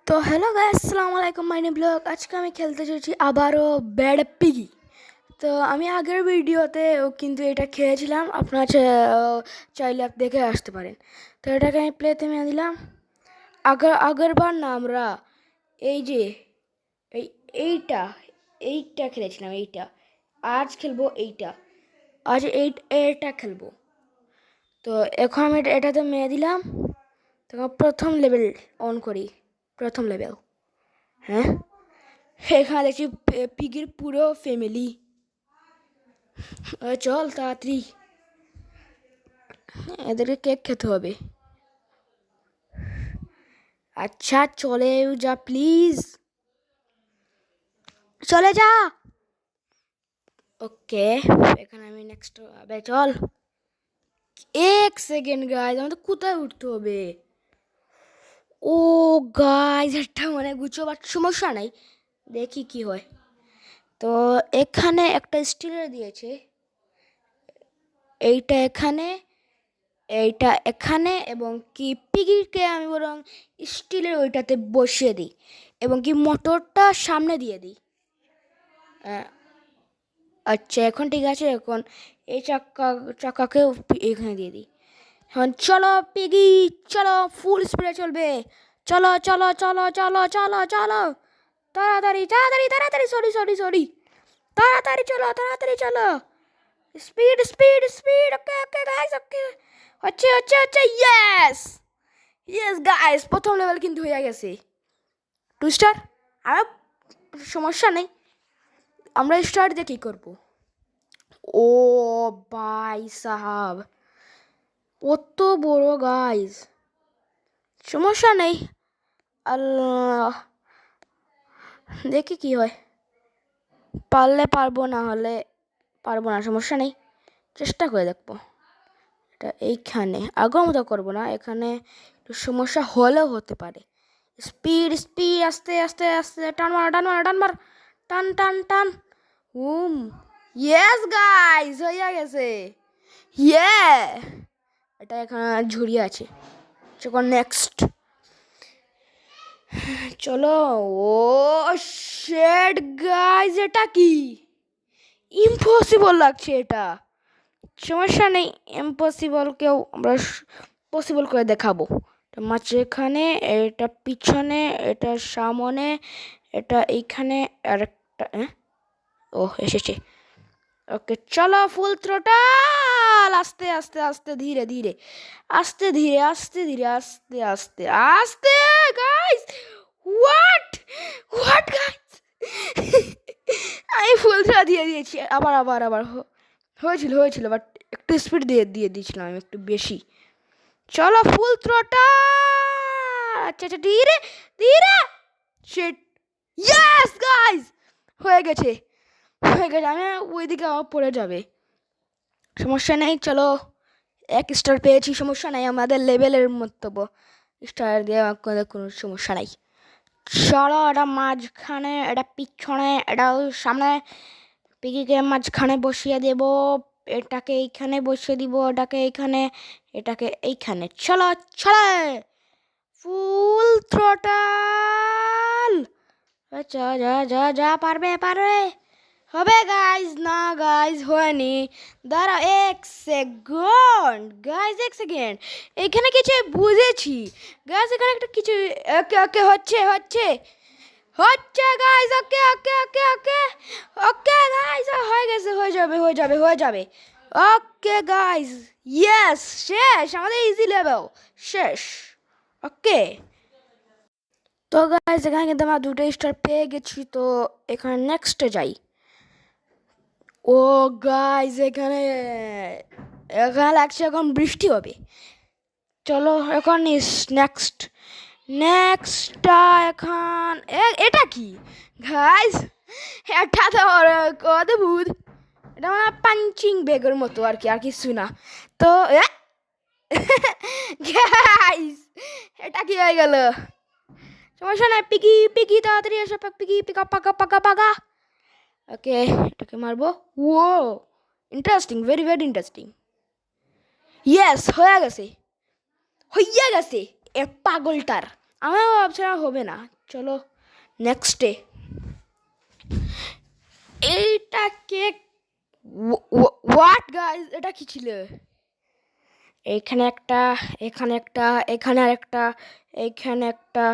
তো hello guys, আসসালামু আলাইকুম। My name blog. আজকে আমি খেলতে চলেছি আবারও ব্যাড পিগি। তো আমি আগের ভিডিওতে কিন্তু এটা খেয়েছিলাম, আপনারা চাইলে দেখে আসতে পারেন। তো এটাকে আমি প্লেতে নিয়ে দিলাম। আগের বার না আমরা এই যে এই এইটা এইটা খেলেছিলাম, এইটা। আজ খেলবো এইটা, আজ এইটা খেলবো। তো এখন আমি এটাতে মেয়ে দিলাম। তো প্রথম লেভেল অন করি, প্রথম লেভেল। হ্যাঁ, এখানে দেখছি পিগের পুরো ফ্যামিলি। চল তাড়াতাড়ি, এদেরকে কেক খেতে হবে। আচ্ছা চলে যা প্লিজ, চলে যা। ওকে, এখানে আমি নেক্সট হবে। চল, 1 সেকেন্ড গাইজ, আমাদের কোথায় উঠতে হবে? ও গাইজ, একটা মানে গুছোবার সমস্যা নাই, দেখি কি হয়। তো এখানে একটা স্টিলের দিয়েছে, এইটা এখানে, এইটা এখানে, এবং কি পিগিকে আমি বরং স্টিলের ওইটাতে বসিয়ে দিই, এবং কি মোটরটা সামনে দিয়ে দিই। আচ্ছা এখন ঠিক আছে, এখন এই চাকাকেও এখানে দিয়ে দিই। এখন চলো পিগি, চলো, ফুল স্পিডে চলবে। চলো চলো চলো চলো চলো চলো, তাড়াতাড়ি তাড়াতাড়ি তাড়াতাড়ি, সরি সরি সরি, তাড়াতাড়ি চলো তাড়াতাড়ি চলো, স্পিড স্পিড স্পিড। ওকে ওকে গাইস, ওকে, হচ্ছে হচ্ছে হচ্ছে, ইয়েস ইয়েস গাইস, প্রথম লেভেল কিন্তু হয়ে গেছে। 2 স্টার, আর সমস্যা নেই, আমরা স্টার দিয়ে কী করবো? ও ভাই সাহাব, কত বড় গাইস, সমস্যা নেই, আল্লাহ দেখি কি হয়। পারলে পারবো, না হলে পারবো না, সমস্যা নেই, চেষ্টা করে দেখবো। এটা এইখানে আগের মতো করবো না, এখানে একটু সমস্যা হলেও হতে পারে। স্পিড স্পিড, আস্তে আস্তে আস্তে, টান মার টান মার টান মার, টান টান টান। হুম, ইয়েস গাইস, হয়ে গেছে। ইয়ে, এটা এখানে ঝুড়ি আছে। চলো নেক্সট, চলো। ও শেড গাইস, এটা কি? ইম্পসিবল লাগছে এটা, সমস্যা নেই, ইম্পসিবলকেও আমরা পসিবল করে দেখাবো। মাঝখানে, এটা পিছনে, এটা সামনে, এটা এইখানে, আর একটা ও এসেছে। ওকে চলো ফুল থ্রোটাল, আস্তে আস্তে আস্তে, ধীরে ধীরে, আস্তে ধীরে আস্তে ধীরে, আস্তে আস্তে আস্তে গাইস। হোয়াট হোয়াট গাইস, আমি ফুল থ্রো দিয়ে দিয়েছি, আবার আবার আবার হয়েছিল হয়েছিল, বাট একটু স্পিড দিয়ে দিয়ে দিয়েছিলাম আমি একটু বেশি। চলো ফুল থ্রোটাল, আচ্ছা আচ্ছা, ধীরে ধীরে, শিট, ইয়েস গাইস, হয়ে গেছে হয়ে গেছে। আমি ওইদিকে আমার পড়ে যাবে, সমস্যা নেই। চলো 1 স্টার পেয়েছি, সমস্যা নাই, আমাদের লেভেলের মতো স্টার দিয়ে কোনো সমস্যা নাই। চলো, এটা মাঝখানে, এটা পিছনে, এটা সামনে, পিগিকে মাঝখানে বসিয়ে দেব, এটাকে এইখানে বসিয়ে দিব, এটাকে এইখানে, এটাকে এইখানে। চলো চলো, ফুল থ্রোটাল, যা যা যা যা, পারবে পারবে, হবে গাইজ। না গাইজ হয়নি, দাঁড়া 1 সেকেন্ড গাইজ, 1 সেকেন্ড, এখানে কিছু বুঝেছি গাইজ, এখানে একটা কিছু, ওকে ওকে, হচ্ছে হচ্ছে হচ্ছে গাইজ, ওকে ওকে ওকে ওকে ওকে গাইজ, হয়ে গেছে, হয়ে যাবে হয়ে যাবে হয়ে যাবে। ওকে গাইজ, ইয়েস, শেষ আমাদের ইজি লেভেল, শেষ। ওকে, তো গাইজ এখানে কিন্তু আমরা 2 স্টার পেয়ে গেছি। তো এখানে নেক্সটে যাই। ও গাইজ, এখানে এখানে লাগছে এখন বৃষ্টি হবে। চলো এখন নেক্সট, নেক্সটটা এখন এটা কি গাইজ? এটা তো অদ্ভুত, এটা মানে পাঞ্চিং ব্যাগের মতো আর কি, আর কিছু না। তো গাইজ, এটা কি হয়ে গেল? সমস্যা নাই, পিকি পিকি, তাড়াতাড়ি এসো, পিকি পিকা পাকা পাকা পাকা। ওকে, এটাকে মারবো। ও interesting, very very interesting. Yes, হয়ে গেছে হয়ে গেছে, এ পাগলটার আমার ভাবছিলাম হবে না। চলো নেক্সট ডে। এইটা কেক, হোয়াট গাইস, এটা কি ছিল? এইখানে একটা, এখানে একটা, এখানে আরেকটা, এইখানে একটা।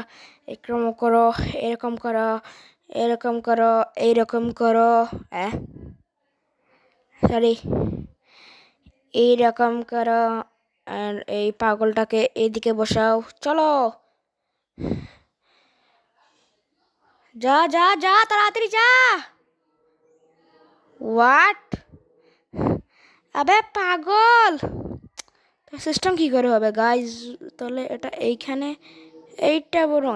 এরকম করো, এরকম করো, এরকম করো, এইরকম করো। সরি, এইরকম করো। আর এই পাগলটাকে এইদিকে বসাও। চলো, যা যা যা, তাড়াতাড়ি যা। হোয়াট? আবে পাগল, সিস্টেম কি করে হবে গাইজ? তাহলে এটা এইখানে, এইটা বরং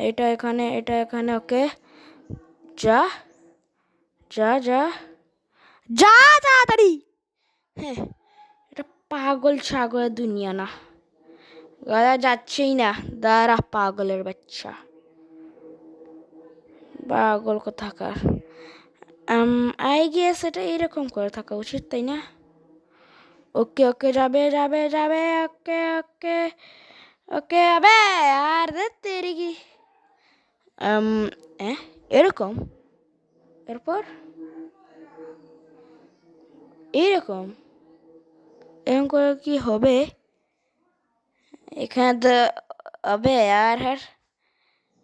এইটা এখানে, এটা এখানে। ওকে, যা যা যা যা তাড়াতাড়ি। হ্যাঁ, এটা পাগল ছাগলের দুনিয়া না, গাদা যাচ্ছেই না। দাঁড়া পাগলের বাচ্চা, পাগল কোথাকার। আই গেস এটা এরকম করে থাকা উচিত, তাই না? ওকে ওকে, যাবে যাবে যাবে। ওকে ওকে ওকে। আবে আর তেরি কি, এরকম, এরপর এরকম, এরকম করে কি হবে? এখানে তো আবে আর হ্যাঁ,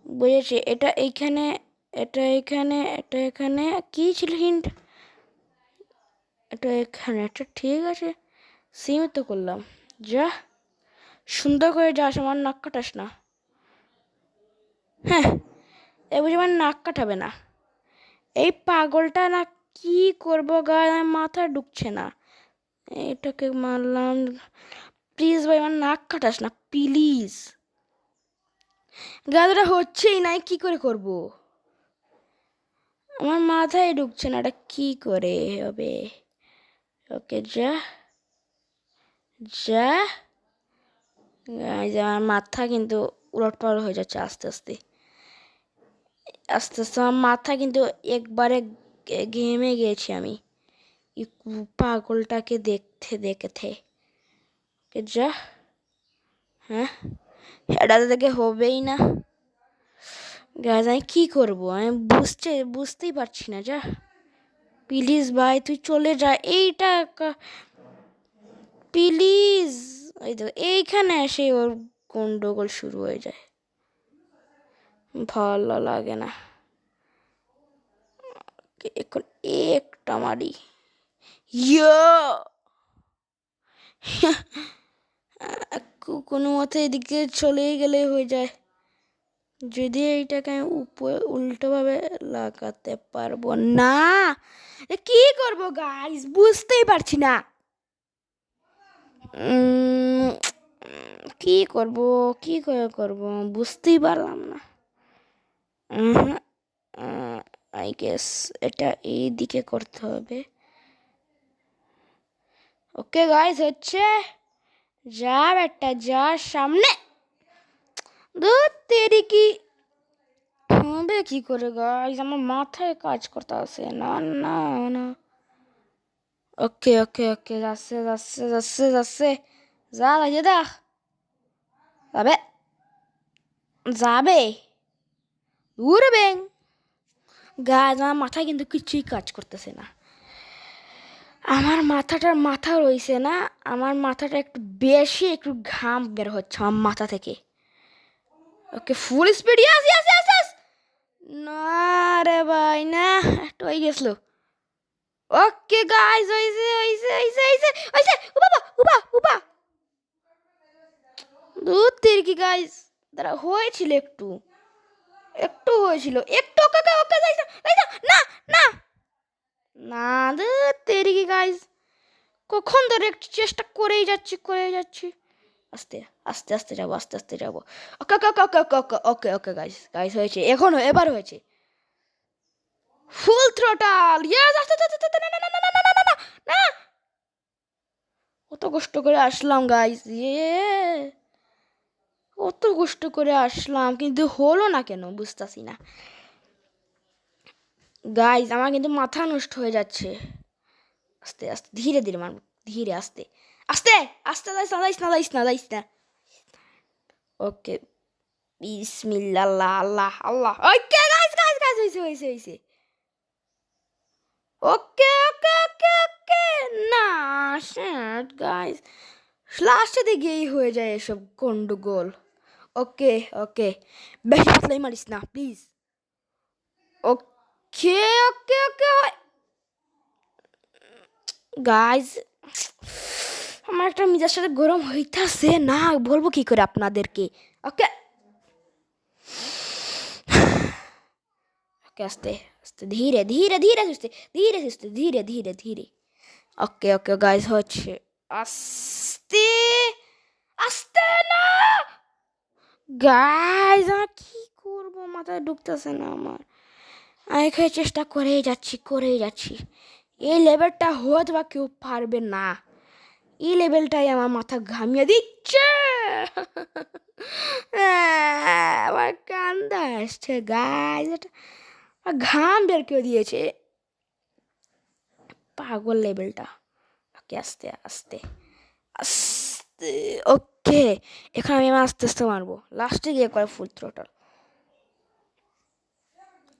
বুঝেছি। এটা এইখানে, এটা এখানে, এটা এখানে। কি ছিল হিন্ট? এটা এখানে, এটা ঠিক আছে, সীমিত করলাম। যা সুন্দর করে যাস, আমার নাক কাটাস না। হ্যাঁ, এ বুঝে আমার নাক কাটাবে না। এই পাগলটা না, কি করবো গায়ে মাথা ঢুকছে না। এটাকে মারলাম। প্লিজ ভাই, আমার নাক কাটাস না প্লিজ। গাছটা হচ্ছেই নাই, কি করে করব? আমার মাথায় ঢুকছে না, এটা কি করে হবে? ওকে, যা যা। আমার মাথা কিন্তু উলটপালট হয়ে যাচ্ছে আস্তে আস্তে, আস্তে আস্তে। আমার মাথা কিন্তু একবারে ঘেমে গিয়েছি আমি এই পাগলটাকে দেখতে দেখতে। যা, হ্যাঁ, এটা থেকে হবেই না। গাছ আমি কী করবো? আমি বুঝতেই পারছি না। যা প্লিজ ভাই, তুই চলে যা। এইটা প্লিজ। এই তো এইখানে এসে ওর গন্ডগোল শুরু হয়ে যায়, ভালো লাগে না। এখন একটা মারি, কোনো মতে এদিকে চলেই গেলে হয়ে যায়। যদি এইটাকে আমি উল্টোভাবে লাগাতে পারবো না, কি করব গাইস? বুঝতেই পারছি না কি করব, কি করে করব, বুঝতেই পারলাম না। আই গেস এটা এই দিকে করতে হবে। ওকে গাইস, হচ্ছে। যা বেটা যা, সামনে। ধুর তেরি কি হবে কি করে গাইস? আমার মাথায় কাজ করতে আসে না না না। ওকে ওকে ওকে, যাচ্ছে যাচ্ছে যাচ্ছে যাচ্ছে। যা লাগিয়ে দা, যাবে যাবে, উড়বে। গাছ, আমার মাথায় কিন্তু কিছুই কাজ করতেছে না। আমার মাথাটার মাথা রয়েছে না, আমার মাথাটা একটু বেশি, একটু ঘাম বের হচ্ছে আমার মাথা থেকে। ওকে, ফুল স্পিড। ইয়াস ইয়াস ইয়াস ইয়াস। না রে ভাই, না, একটু হয়ে গেছিল। ওকে গাইস, হইছে হইছে হইছে হইছে হইছে। বাবা উবা উবা, দূর থেকে কি গাইস, দাঁড়া, হয়েছিল একটু, একটু হয়েছিল একটু। ওকে ওকে ওকে, যাইছে যাইছে। না না না, দূর থেকে কি গাইস, কখন ধরে একটু চেষ্টা করেই যাচ্ছি করেই যাচ্ছি। আস্তে আস্তে আস্তে যাবো, আস্তে আস্তে যাবো। ওকে ওকে ওকে ওকে ওকে ওকে ওকে গাইস, গাইস হয়েছে, এখনো এবার হয়েছে। ফুল থ্রোটাল, ইয়েস। আস্তে আস্তে আস্তে, না না না না না না না না না। কত কষ্ট করে আসলাম গাইস, কত কষ্ট করে আসলাম, কিন্তু হলো না কেন বুঝতেছি না গাইস। আমার কিন্তু মাথা নষ্ট হয়ে যাচ্ছে। আস্তে আস্তে, ধীরে ধীরে মারবো, ধীরে, আস্তে আস্তে আস্তে। যাইস না যাইস না যাইস না যাইস না। ওকে, বিসমিল্লাহ, আল্লাহ আল্লাহ আল্লাহ। ওকে গাইস গাইস গাইস, হইছে হইছে হইছে। ওকে ওকে ওকে ওকে। না শিট গাইস, লাস্টে দিয়ে গিয়েই হয়ে যায় এসব গন্ডগোল। ওকে ওকে, বেশি পাতলাই মারিস না please. Okay okay okay guys, আমার একটা মিজাজ সাথে গরম হইতাছে না, বলবো কি করে আপনাদেরকে। ওকে ওকে, আস্তে আস্তে, ধীরে ধীরে ধীরে সুস্থে, ধীরে সুস্থে, ধীরে ধীরে ধীরে। ওকে ওকে গাইস, হচ্ছে আস্তে আস্তে। না গাইস, আমি কি করবো, মাথায় ঢুকতেছে না আমার। আমি এখানে চেষ্টা করেই যাচ্ছি। এই লেভেলটা হয়তো বা কেউ পারবে না, এই লেভেলটাই আমার মাথা ঘামিয়ে দিচ্ছে। আমার কান্দা আসছে গাইস, এটা ঘাম বের করে দিয়েছে, পাগল লেভেলটা। ওকে, আস্তে আস্তে আস্তে। ওকে, এখানে আমি আস্তে আস্তে মারবো, লাস্টে গিয়ে করে full throttle.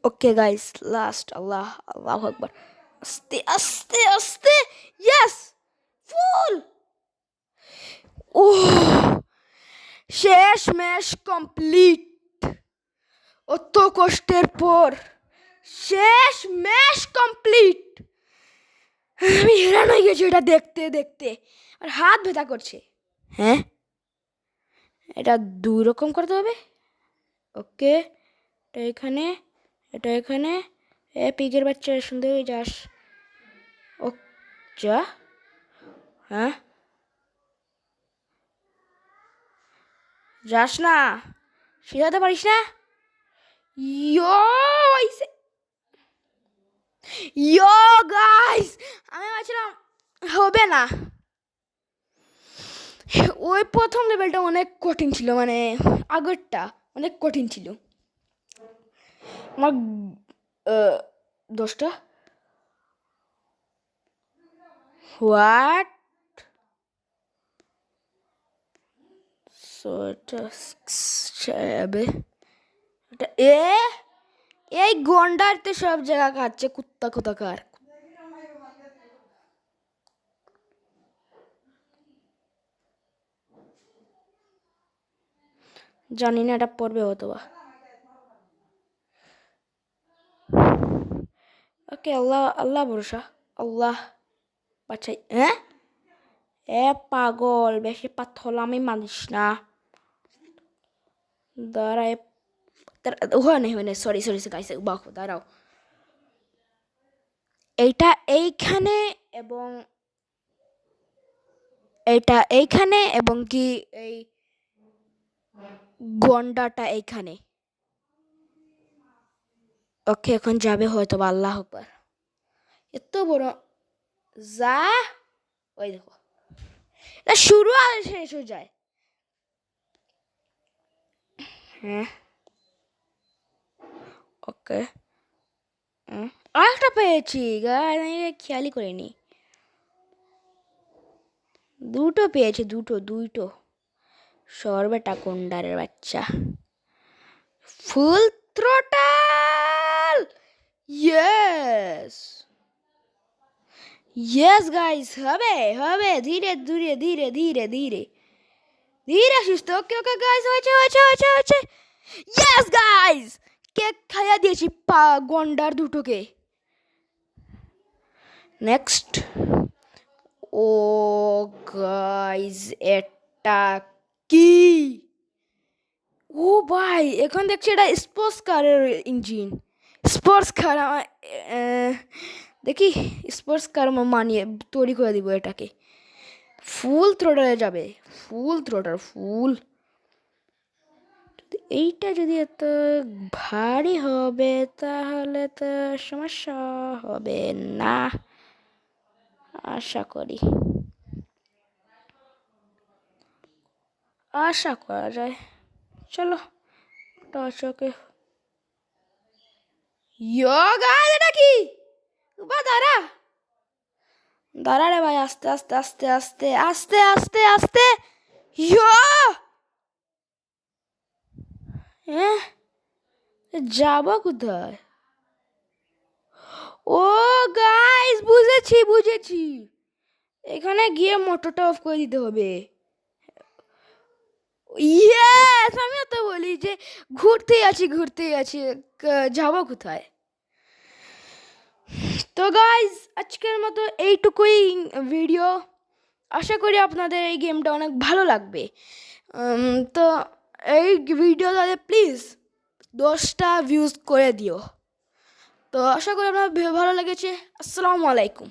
Okay guys, last, আল্লাহ আল্লাহু আকবার। আস্তে আস্তে আস্তে, ইয়েস, ফুল। ও, শেষ ম্যাচ কমপ্লিট। অত কষ্টের পর শেষ ম্যাচ কমপ্লিট। আমি হেরান হয়ে গেছি এটা দেখতে দেখতে, আর হাত ব্যথা করছে। হ্যাঁ, এটা দুই রকম করতে হবে। ওকে, এটা এখানে, এটা এখানে। পিগের বাচ্চা, সুন্দর হয়ে যাস। ও যা, হ্যাঁ যাস না, শিখাতে পারিস না। ইয়ো ইয়ো গাইস, আমি ভাবছিলাম হবে না। ওই প্রথম লেভেলটা অনেক কঠিন ছিল, মানে আগেরটা অনেক কঠিন ছিল। আমার 10টা হোয়াট, এটা 6 হবে। এটা এই গন্ডারতে সব জায়গা খাচ্ছে, কুত্তা কোথাকার। জানি না এটা পড়বে হয়তো বা। ওকে, আল্লাহ আল্লাহ ভরসা, আল্লাহ বাচ্চাই। হ্যাঁ, পাগল, বেশি পাথলামি মানিস না। দাঁড়ায়, হয় না, সরি সরি গাইস, বাহু দাঁড়াও। এইটা এইখানে এবং এইটা এইখানে, এবং কি এই গন্ডাটা এইখানে। ওকে, এখন যাবে হয়তো বা, আল্লাহ আকবার। এত বড় যা, ওই দেখো, এটা শুরু আর শেষ হয়ে যায়। হ্যাঁ, ওকে, আরেকটা পেয়েছি গাইস, আমি খেয়ালই করিনি। দুটো পেয়েছি, দুটো। সরবেটা গন্ডারের বাচ্চা, full throttle. Yes yes guys, হবে হবে, ধীরে ধীরে ধীরে ধীরে ধীরে ধীরে সুস্থ। ওকে ওকে গাইস, হয়েছে। ইয়েস গাইস, কেক খাইয়া দিয়েছি গন্ডার দুটোকে। নেক্সট। ও গাইস, এটা কি? ও ভাই, এখন দেখছি এটা স্পোর্টস কারের ইঞ্জিন। স্পোর্টস কার, দেখি স্পোর্টস কার মানিয়ে তৈরি করে দিব এটাকে। ফুল থ্রোটলে যাবে, ফুল থ্রোটল, ফুল। এইটা যদি এত ভারী হবে তাহলে তো সমস্যা হবে না, আশা করি, আশা করা যায়। চলো, টর্চকে। গাইস, এটা কি? বা দাঁড়া দাঁড়া রে ভাই, আস্তে আস্তে আস্তে আস্তে আস্তে আস্তে আস্তে। ইয়ো হ্যাঁ, যাবো কোথায়? ও গাইস, বুঝেছি বুঝেছি, এখানে গিয়ে মোটরটা অফ করে দিতে হবে। ইয়েস, আমিও তো বলি যে ঘুরতেই আছি, যাবো কোথায়? তো গাইস, আজকের মতো এইটুকুই ভিডিও। আশা করি আপনাদের এই গেমটা অনেক ভালো লাগবে। তো এই ভিডিওটাতে প্লিজ 10টা ভিউজ করে দিও। তো আশা করি আপনার ভালো লেগেছে। আসসালামু আলাইকুম।